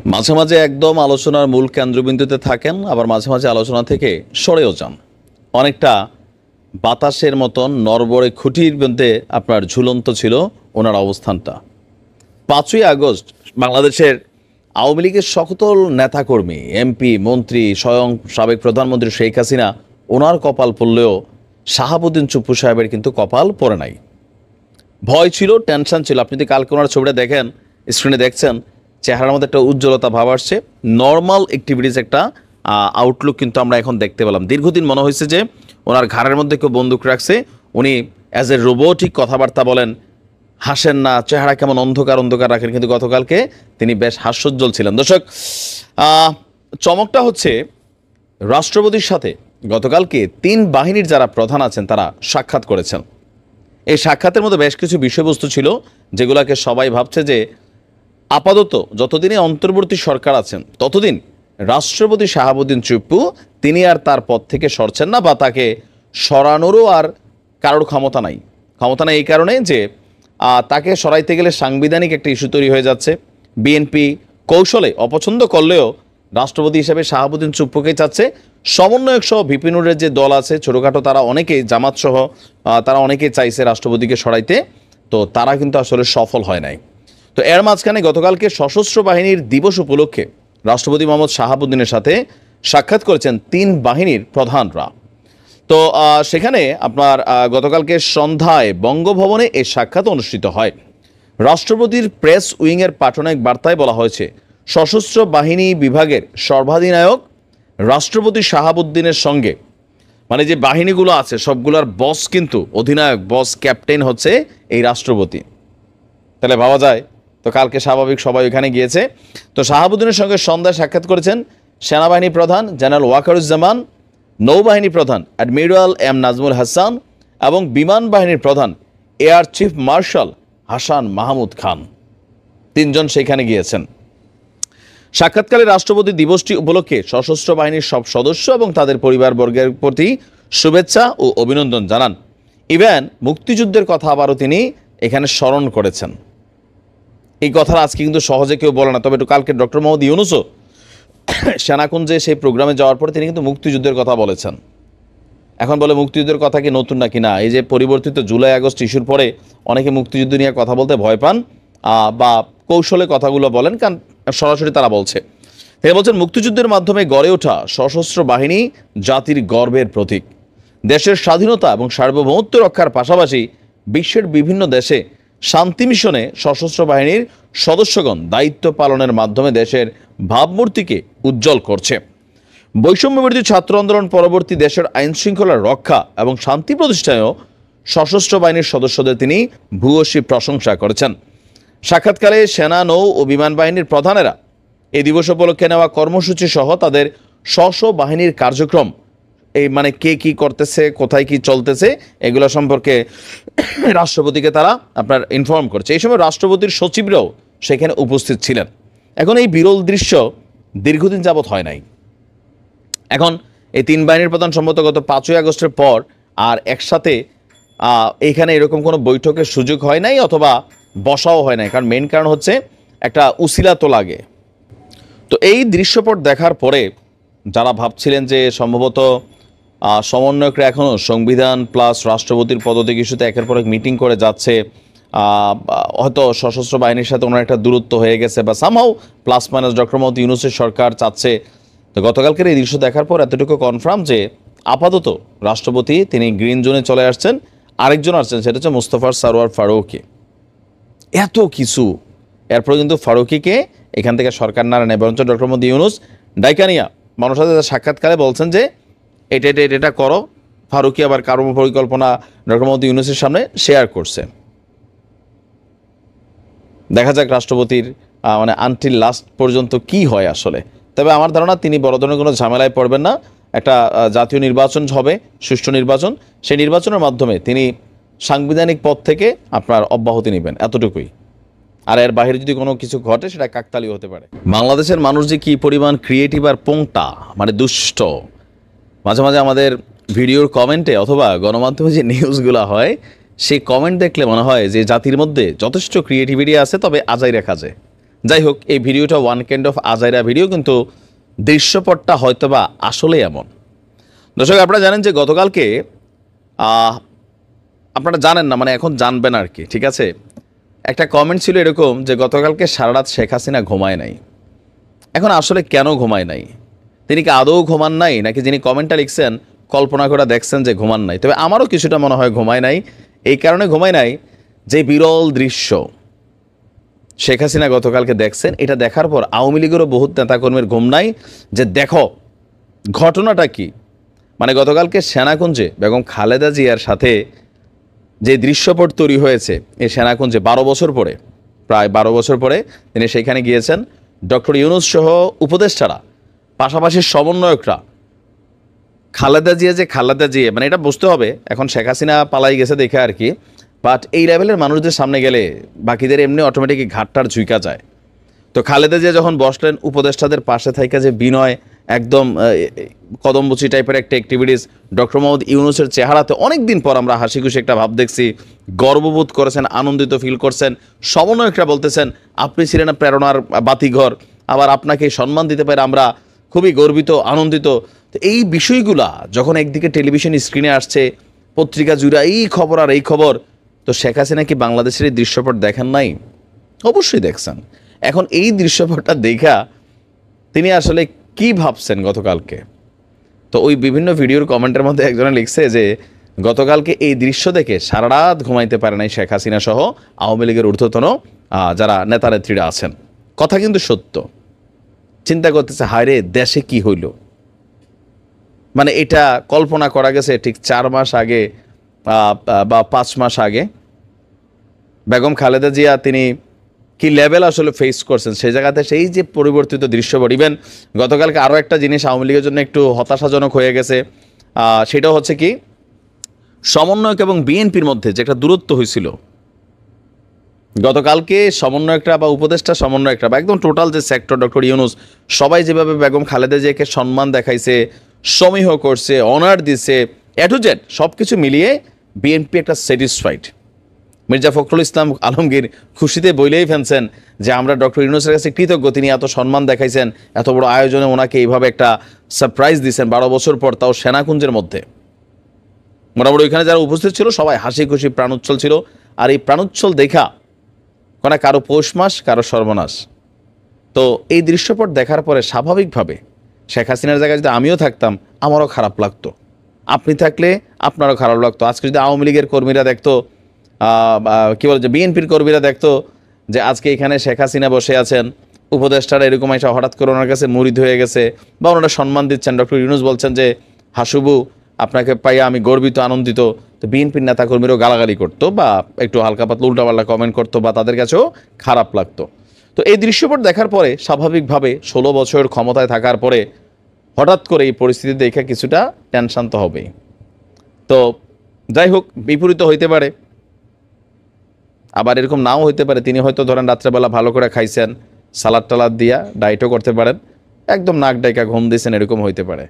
মাঝে মাঝে একদম আলোচনার মূল কেন্দ্রবিন্দুতে থাকেন, আবার মাঝে মাঝে আলোচনা থেকে সরেও যান। অনেকটা বাতাসের মতন নরবরে খুঁটির মধ্যে আপনার ঝুলন্ত ছিল ওনার অবস্থানটা। 5ই আগস্ট বাংলাদেশের আওয়ামী লীগের সকল নেতাকর্মী, এমপি, মন্ত্রী, স্বয়ং সাবেক প্রধানমন্ত্রী শেখ হাসিনা ওনার কপাল পড়লেও শাহাবুদ্দিন চুপ্পু সাহেবের কিন্তু কপাল পড়ে নাই। ভয় ছিল, টেনশন ছিল। আপনি যদি কালকে ওনার ছবিটা দেখেন, স্ক্রিনে দেখছেন, চেহারার মধ্যে একটা উজ্জ্বলতা ভাব আসছে। নর্মাল অ্যাক্টিভিটিস একটা আউটলুক কিন্তু আমরা এখন দেখতে পেলাম। দীর্ঘদিন মনে হয়েছে যে ওনার ঘাড়ের মধ্যে কেউ বন্দুক রাখছে, উনি অ্যাজ এ রোবোটিক কথাবার্তা বলেন, হাসেন না, চেহারা কেমন অন্ধকার অন্ধকার রাখেন, কিন্তু গতকালকে তিনি বেশ হাস্যোজ্জ্বল ছিলেন। দর্শক, চমকটা হচ্ছে রাষ্ট্রপতির সাথে গতকালকে 3 বাহিনীর যারা প্রধান আছেন তারা সাক্ষাৎ করেছেন। এই সাক্ষাতের মধ্যে বেশ কিছু বিষয়বস্তু ছিল যেগুলোকে সবাই ভাবছে যে আপাতত যতদিনে অন্তর্বর্তী সরকার আছেন ততদিন রাষ্ট্রপতি শাহাবুদ্দিন চুপ্পু তিনি আর তার পদ থেকে সরছেন না, বা তাকে সরানোরও আর কারোর ক্ষমতা নাই। এই কারণে যে তাকে সরাইতে গেলে সাংবিধানিক একটা ইস্যু তৈরি হয়ে যাচ্ছে। বিএনপি কৌশলে অপছন্দ করলেও রাষ্ট্রপতি হিসেবে শাহাবুদ্দিন চুপ্পুকেই চাচ্ছে। সমন্বয়ক সহ ভিপিনুরের যে দল আছে ছোটোখাটো, তারা অনেকেই, জামাত সহ তারা অনেকেই চাইছে রাষ্ট্রপতিকে সরাইতে, তো তারা কিন্তু আসলে সফল হয় নাই। তো এর মাঝখানে গতকালকে সশস্ত্র বাহিনীর দিবস উপলক্ষে রাষ্ট্রপতি মোহাম্মদ শাহাবুদ্দিনের সাথে সাক্ষাৎ করেছেন 3 বাহিনীর প্রধানরা। তো সেখানে আপনার গতকালকে সন্ধ্যায় বঙ্গভবনে এই সাক্ষাৎ অনুষ্ঠিত হয়। রাষ্ট্রপতির প্রেস উইংয়ের পাঠানো এক বার্তায় বলা হয়েছে, সশস্ত্র বাহিনী বিভাগের সর্বাধিনায়ক রাষ্ট্রপতি শাহাবুদ্দিনের সঙ্গে, মানে যে বাহিনীগুলো আছে সবগুলোর বস কিন্তু অধিনায়ক, বস, ক্যাপ্টেন হচ্ছে এই রাষ্ট্রপতি। তাহলে ভাবা যায়, তো কালকে স্বাভাবিক সবাই ওখানে গিয়েছে। তো শাহাবুদ্দিনের সঙ্গে সন্ধ্যায় সাক্ষাৎ করেছেন সেনাবাহিনী প্রধান জেনারেল ওয়াকারুজ্জামান, নৌবাহিনী প্রধান অ্যাডমিরাল এম নাজমুল হাসান এবং বিমান বাহিনীর প্রধান air chief marshal Hasan Mahmud Khan. 3 জন সেখানে গিয়েছেন। সাক্ষাৎকালে রাষ্ট্রপতি দিবসটি উপলক্ষে সশস্ত্র বাহিনীর সব সদস্য এবং তাদের পরিবারবর্গের প্রতি শুভেচ্ছা ও অভিনন্দন জানান। ইভেন মুক্তিযুদ্ধের কথা আবারও তিনি এখানে স্মরণ করেছেন। এই কথা আজকে কিন্তু সহজে কেউ বলে না, তবে একটু কালকে ডক্টর মোহাম্মদ ইউনূসও সেনাকুঞ্জে সেই প্রোগ্রামে যাওয়ার পরে তিনি কিন্তু মুক্তিযুদ্ধের কথা বলেছেন। এখন বলে মুক্তিযুদ্ধের কথা কি নতুন নাকি না, এই যে পরিবর্তিত জুলাই আগস্ট ইস্যুর পরে অনেকে মুক্তিযুদ্ধ নিয়ে কথা বলতে ভয় পান বা কৌশলে কথাগুলো বলেন, কারণ সরাসরি তারা বলছে। তিনি বলছেন, মুক্তিযুদ্ধের মাধ্যমে গড়ে ওঠা সশস্ত্র বাহিনী জাতির গর্বের প্রতীক। দেশের স্বাধীনতা এবং সার্বভৌমত্ব রক্ষার পাশাপাশি বিশ্বের বিভিন্ন দেশে শান্তি মিশনে সশস্ত্র বাহিনীর সদস্যগণ দায়িত্ব পালনের মাধ্যমে দেশের ভাবমূর্তিকে উজ্জ্বল করছে। বৈষম্যবিরোধী ছাত্র আন্দোলন পরবর্তী দেশের আইন শৃঙ্খলার রক্ষা এবং শান্তি প্রতিষ্ঠায়ও সশস্ত্র বাহিনীর সদস্যদের তিনি ভূয়সী প্রশংসা করেছেন। সাক্ষাৎকালে সেনা, নৌ ও বিমান বাহিনীর প্রধানেরা এই দিবস উপলক্ষে নেওয়া কর্মসূচি সহ তাদের স্ব বাহিনীর কার্যক্রম, এই মানে কে কি করতেছে, কোথায় কি চলতেছে, এগুলো সম্পর্কে রাষ্ট্রপতিকে তারা আপনার ইনফর্ম করছে। এই সময় রাষ্ট্রপতির সচিবরাও সেখানে উপস্থিত ছিলেন। এখন এই বিরল দৃশ্য দীর্ঘদিন যাবৎ হয় নাই। এখন এই 3 বাহিনীর প্রধান সম্ভবত গত 5ই আগস্টের পর আর একসাথে এইখানে এরকম কোনো বৈঠকের সুযোগ হয় নাই, অথবা বসাও হয় নাই। কারণ মেইন কারণ হচ্ছে একটা উসিলা তো লাগে। তো এই দৃশ্যপট দেখার পরে যারা ভাবছিলেন যে সম্ভবত সমন্বয়করা এখনও সংবিধান প্লাস রাষ্ট্রপতির পদত্যাগ ইস্যুতে একের পর এক মিটিং করে যাচ্ছে, হয়তো সশস্ত্র বাহিনীর সাথে ওনার একটা দূরত্ব হয়ে গেছে, বা somehow plus minus doctor Mohammad ইউনূসের সরকার চাচ্ছে। তো গতকালকের এই দৃশ্য দেখার পর এতটুকু কনফার্ম যে আপাতত রাষ্ট্রপতি তিনি গ্রিন জোনে চলে আসছেন। আরেকজন আসছেন, সেটা হচ্ছে মুস্তফা সরওয়ার ফারুকী। এত কিছু এরপর কিন্তু ফারুকীকে এখান থেকে সরকার না নেয়, বরঞ্চ ডক্টর মোহাম্মদ ইউনূস ডাইকানিয়া মানুষের সাথে সাক্ষাৎকারে বলছেন যে এটা করো। ফারুকী আবার কার্য পরিকল্পনা ডক্টর মোহাম্মদ ইউনূসের সামনে শেয়ার করছে। দেখা যাক রাষ্ট্রপতির মানে আনটিল লাস্ট পর্যন্ত কি হয় আসলে। তবে আমার ধারণা তিনি বড় ধরনের কোনো ঝামেলায় পড়বেন না। একটা জাতীয় নির্বাচন হবে, সুষ্ঠু নির্বাচন, সেই নির্বাচনের মাধ্যমে তিনি সাংবিধানিক পদ থেকে আপনার অব্যাহতি নেবেন, এতটুকুই। আর এর বাইরে যদি কোনো কিছু ঘটে সেটা কাকতালীয় হতে পারে। বাংলাদেশের মানুষ যে কী পরিমাণ ক্রিয়েটিভ আর পোংটা, মানে দুষ্ট, মাঝে মাঝে আমাদের ভিডিওর কমেন্টে অথবা গণমাধ্যমে যে নিউজগুলো হয় সেই কমেন্ট দেখলে মনে হয় যে জাতির মধ্যে যথেষ্ট ক্রিয়েটিভিটি আছে, তবে আজাই রেখা যায়। যাই হোক, এই ভিডিওটা ওয়ান কাইন্ড অফ আজাইরা ভিডিও, কিন্তু দৃশ্যপটটা হয়তোবা আসলে এমন। দর্শক, আপনারা জানেন যে গতকালকে আপনারা জানেন না, মানে এখন জানবেন আর কি, ঠিক আছে। একটা কমেন্ট ছিল এরকম যে গতকালকে সারা রাত শেখ হাসিনা ঘুমায় নাই। এখন আসলে কেন ঘুমায় নাই? তিনি কি আদৌ ঘুমান নাই, নাকি যিনি কমেন্টটা লিখছেন কল্পনা করে দেখছেন যে ঘুমান নাই? তবে আমারও কিছুটা মনে হয় ঘুমায় নাই। এই কারণে ঘুমায় নাই যে বিরল দৃশ্য শেখ হাসিনা গতকালকে দেখছেন, এটা দেখার পর আওয়ামী লীগেরও বহুত নেতাকর্মীর ঘুম নাই যে দেখো ঘটনাটা কি। মানে গতকালকে সেনাকুঞ্জে বেগম খালেদা জিয়ার সাথে যে দৃশ্যপট তৈরি হয়েছে, এই সেনাকুঞ্জে 12 বছর পরে, প্রায় 12 বছর পরে তিনি সেখানে গিয়েছেন। ডক্টর ইউনূস সহ উপদেষ্টারা, পাশাপাশি সমন্বয়করা, খালেদা জিয়া যে খালেদা জিয়া, মানে এটা বুঝতে হবে এখন শেখ হাসিনা পালাই গেছে দেখে আর কি, বাট এই লেভেলের মানুষদের সামনে গেলে বাকিদের এমনি অটোমেটিক ঘাটটার ঝুঁকা যায়। তো খালেদা জিয়া যখন বসলেন, উপদেষ্টাদের পাশে থাইকা যে বিনয়, একদম কদমবুচি টাইপের একটা অ্যাক্টিভিটিস, ডক্টর মোহাম্মদ ইউনূসের চেহারাতে অনেক দিন পর আমরা হাসি খুশি একটা ভাব দেখছি, গর্ববোধ করেছেন, আনন্দিত ফিল করছেন। সমন্বয়করা বলতেছেন আপনি ছিলেন প্রেরণার বাতিঘর, আবার আপনাকে সম্মান দিতে পারে আমরা খুবই গর্বিত, আনন্দিত। তো এই বিষয়গুলা যখন একদিকে টেলিভিশন স্ক্রিনে আসছে, পত্রিকা জুড়ে এই খবর আর এই খবর, তো শেখ হাসিনা কি বাংলাদেশের এই দৃশ্যপট দেখেন নাই? অবশ্যই দেখছেন। এখন এই দৃশ্যপটটা দেখা তিনি আসলে কি ভাবছেন গতকালকে? তো ওই বিভিন্ন ভিডিওর কমেন্টের মধ্যে একজনে লিখছে যে গতকালকে এই দৃশ্য দেখে সারা রাত ঘুমাইতে পারে নাই শেখ হাসিনা সহ আওয়ামী লীগের ঊর্ধ্বতন যারা নেতা নেত্রীরা আছেন। কথা কিন্তু সত্য। চিন্তা করতেছে, হায় রে, দেশে কি হইল। মানে এটা কল্পনা করা গেছে ঠিক 4 মাস আগে বা 5 মাস আগে বেগম খালেদা জিয়া তিনি কি লেভেল আসলে ফেস করছেন, সেই জায়গাতে সেই যে পরিবর্তিত দৃশ্যপট। ইভেন গতকালকে আরও একটা জিনিস আওয়ামী লীগের জন্য একটু হতাশাজনক হয়ে গেছে, সেটাও হচ্ছে কি সমন্বয়ক এবং বিএনপির মধ্যে যে একটা দূরত্ব হয়েছিল। গতকালকে সমন্বয়করা বা উপদেষ্টা সমন্বয়করা বা একদম টোটাল যে সেক্টর, ডক্টর ইউনূস, সবাই যেভাবে বেগম খালেদা জিয়াকে সম্মান দেখাইছে, সমীহ করছে, অনার দিছে, এ টু জেড সব কিছু মিলিয়ে বিএনপি একটা স্যাটিসফাইড। মির্জা ফখরুল ইসলাম আলমগীর খুশিতে বইলেই ফেলছেন যে আমরা ডক্টর ইউনূসের কাছে কৃতজ্ঞ, তিনি এত সম্মান দেখাইছেন, এত বড় আয়োজনে ওনাকে এইভাবে একটা সারপ্রাইজ দিয়েছেন 12 বছর পর, তাও সেনাকুঞ্জের মধ্যে। মোটামুটি ওইখানে যারা উপস্থিত ছিল সবাই হাসি খুশি প্রাণোচ্ছল ছিল। আর এই প্রাণোচ্ছল দেখা কোনা কারো পৌষ মাস, কারো সর্বনাশ। তো এই দৃশ্যপট দেখার পরে স্বাভাবিকভাবে শেখ হাসিনার জায়গায় যদি আমিও থাকতাম আমারও খারাপ লাগতো, আপনি থাকলে আপনারও খারাপ লাগতো। আজকে যদি আওয়ামী লীগের কর্মীরা দেখতো, কী বলে যে বিএনপির কর্মীরা দেখতো যে আজকে এখানে শেখ হাসিনা বসে আছেন, উপদেষ্টারা এরকম একটা হঠাৎ করে ওনার কাছে মুরিদ হয়ে গেছে বা ওনারা সম্মান দিচ্ছেন, ডক্টর ইউনূস বলছেন যে হাসুবু আপনাকে পাইয়া আমি গর্বিত, আনন্দিত, তো বিএনপির নেতাকর্মীরাও গালাগালি করতো বা একটু হালকা পাতলা উল্টাপাল্টা কমেন্ট করতো বা তাদের কাছেও খারাপ লাগতো। তো এই দৃশ্যপট দেখার পরে স্বাভাবিকভাবে 16 বছর ক্ষমতায় থাকার পরে হঠাৎ করে এই পরিস্থিতি দেখে কিছুটা টেনশন তো হবেই। তো যাই হোক, বিপরীত হইতে পারে, আবার এরকম নাও হইতে পারে। তিনি হয়তো ধরেন রাত্রেবেলা ভালো করে খাইছেন, সালাদ টালাদ দিয়া ডায়েটও করতে পারেন, একদম নাক ডাইকা ঘুম দিয়েছেন, এরকম হইতে পারে।